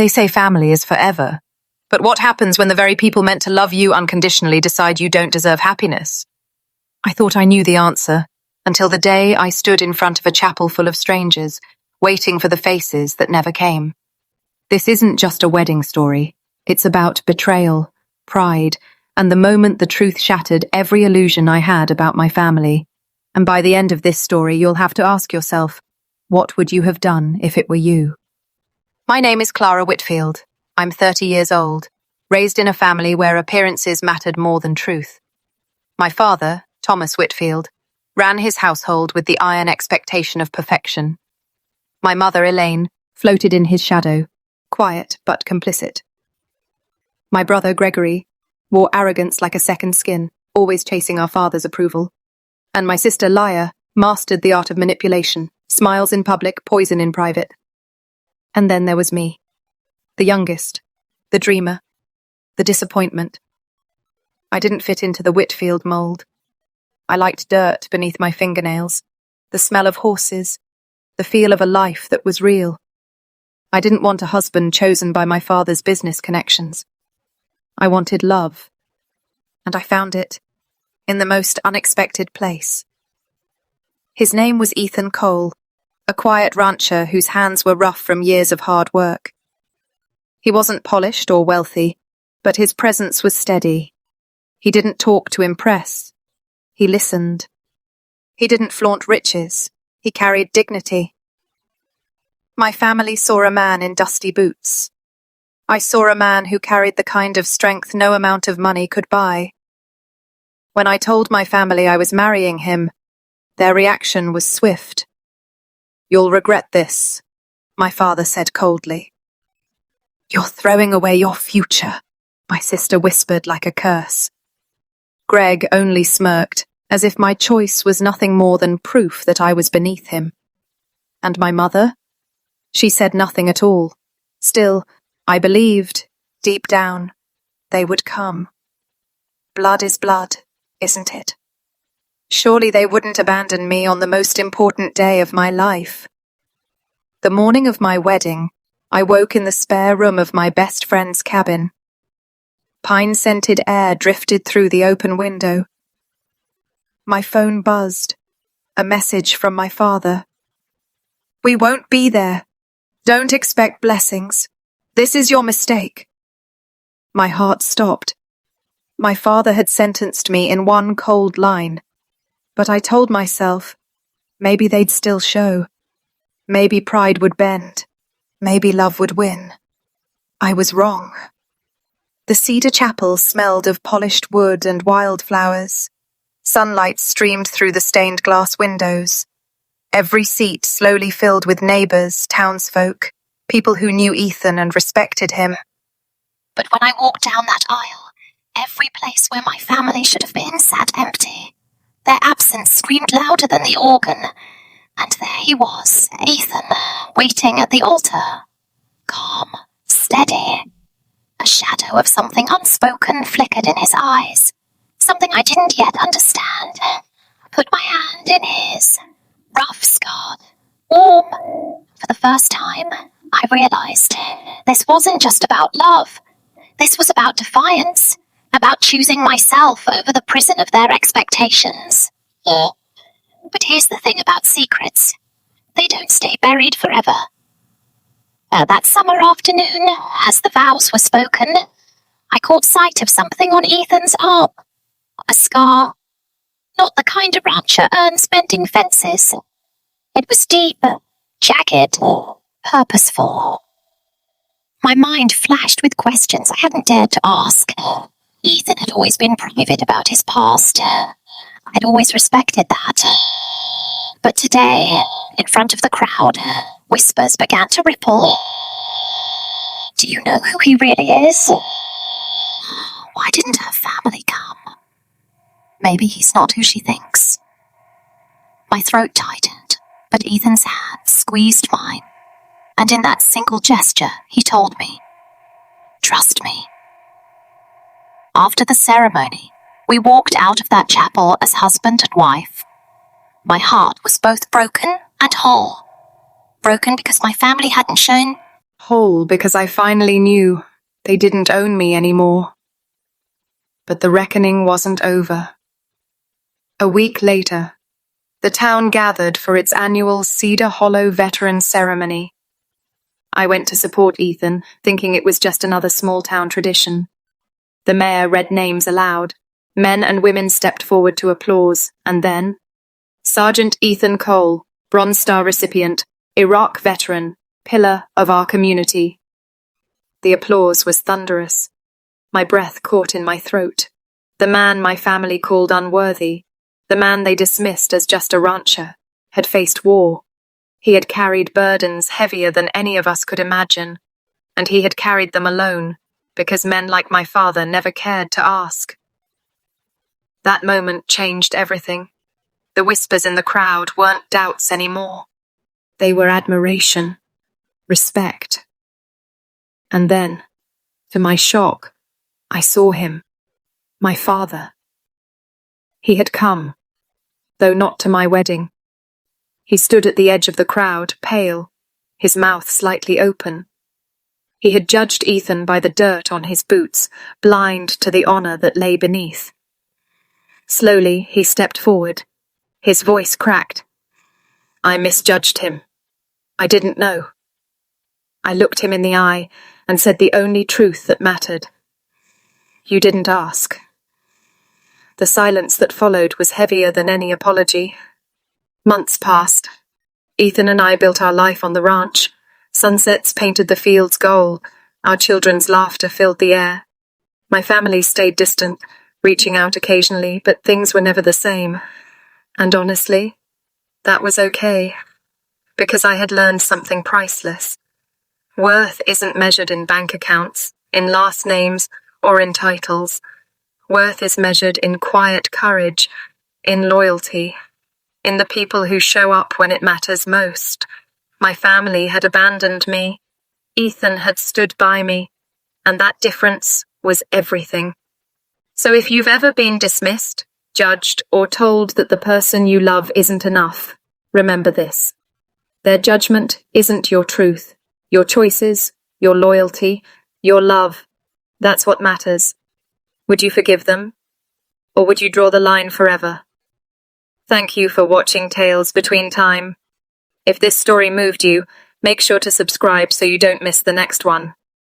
They say family is forever. But what happens when the very people meant to love you unconditionally decide you don't deserve happiness? I thought I knew the answer, until the day I stood in front of a chapel full of strangers, waiting for the faces that never came. This isn't just a wedding story. It's about betrayal, pride, and the moment the truth shattered every illusion I had about my family. And by the end of this story, you'll have to ask yourself, what would you have done if it were you? My name is Clara Whitfield. I'm 30 years old, raised in a family where appearances mattered more than truth. My father, Thomas Whitfield, ran his household with the iron expectation of perfection. My mother, Elaine, floated in his shadow, quiet but complicit. My brother, Gregory, wore arrogance like a second skin, always chasing our father's approval. And my sister, Laya, mastered the art of manipulation, smiles in public, poison in private. And then there was me, the youngest, the dreamer, the disappointment. I didn't fit into the Whitfield mold. I liked dirt beneath my fingernails, the smell of horses, the feel of a life that was real. I didn't want a husband chosen by my father's business connections. I wanted love, and I found it in the most unexpected place. His name was Ethan Cole, a quiet rancher whose hands were rough from years of hard work. He wasn't polished or wealthy, but his presence was steady. He didn't talk to impress. He listened. He didn't flaunt riches. He carried dignity. My family saw a man in dusty boots. I saw a man who carried the kind of strength no amount of money could buy. When I told my family I was marrying him, their reaction was swift. "You'll regret this," my father said coldly. "You're throwing away your future," my sister whispered like a curse. Greg only smirked, as if my choice was nothing more than proof that I was beneath him. And my mother? She said nothing at all. Still, I believed, deep down, they would come. Blood is blood, isn't it? Surely they wouldn't abandon me on the most important day of my life. The morning of my wedding, I woke in the spare room of my best friend's cabin. Pine-scented air drifted through the open window. My phone buzzed. A message from my father. "We won't be there. Don't expect blessings. This is your mistake." My heart stopped. My father had sentenced me in one cold line. But I told myself, maybe they'd still show. Maybe pride would bend. Maybe love would win. I was wrong. The cedar chapel smelled of polished wood and wildflowers. Sunlight streamed through the stained glass windows. Every seat slowly filled with neighbors, townsfolk, people who knew Ethan and respected him. But when I walked down that aisle, every place where my family should have been sat empty. Their absence screamed louder than the organ, and there he was, Ethan, waiting at the altar. Calm, steady. A shadow of something unspoken flickered in his eyes, something I didn't yet understand. I put my hand in his, rough, scarred, warm. For the first time, I realized this wasn't just about love. This was about defiance. About choosing myself over the prison of their expectations. But here's the thing about secrets. They don't stay buried forever. That summer afternoon, as the vows were spoken, I caught sight of something on Ethan's arm. A scar. Not the kind a rancher earns mending fences. It was deep, jagged, purposeful. My mind flashed with questions I hadn't dared to ask. Ethan had always been private about his past. I'd always respected that. But today, in front of the crowd, whispers began to ripple. Do you know who he really is? Why didn't her family come? Maybe he's not who she thinks. My throat tightened, but Ethan's hand squeezed mine. And in that single gesture, he told me, "Trust me." After the ceremony, we walked out of that chapel as husband and wife. My heart was both broken and whole. Broken because my family hadn't shown whole because I finally knew they didn't own me anymore. But the reckoning wasn't over. A week later, the town gathered for its annual Cedar Hollow Veteran Ceremony. I went to support Ethan, thinking it was just another small-town tradition. The mayor read names aloud. Men and women stepped forward to applause, and then Sergeant Ethan Cole, Bronze Star recipient, Iraq veteran, pillar of our community. The applause was thunderous. My breath caught in my throat. The man my family called unworthy, the man they dismissed as just a rancher, had faced war. He had carried burdens heavier than any of us could imagine, and he had carried them alone, because men like my father never cared to ask. That moment changed everything. The whispers in the crowd weren't doubts anymore. They were admiration, respect. And then, to my shock, I saw him, my father. He had come, though not to my wedding. He stood at the edge of the crowd, pale, his mouth slightly open. He had judged Ethan by the dirt on his boots, blind to the honor that lay beneath. Slowly, he stepped forward. His voice cracked. I misjudged him. I didn't know. I looked him in the eye and said the only truth that mattered. You didn't ask. The silence that followed was heavier than any apology. Months passed. Ethan and I built our life on the ranch. Sunsets painted the fields gold. Our children's laughter filled the air. My family stayed distant, reaching out occasionally, but things were never the same. And honestly, that was okay, because I had learned something priceless. Worth isn't measured in bank accounts, in last names, or in titles. Worth is measured in quiet courage, in loyalty, in the people who show up when it matters most. My family had abandoned me. Ethan had stood by me, and that difference was everything. So if you've ever been dismissed, judged, or told that the person you love isn't enough, remember this. Their judgment isn't your truth. Your choices, your loyalty, your love, that's what matters. Would you forgive them? Or would you draw the line forever? Thank you for watching Tales Between Time. If this story moved you, make sure to subscribe so you don't miss the next one.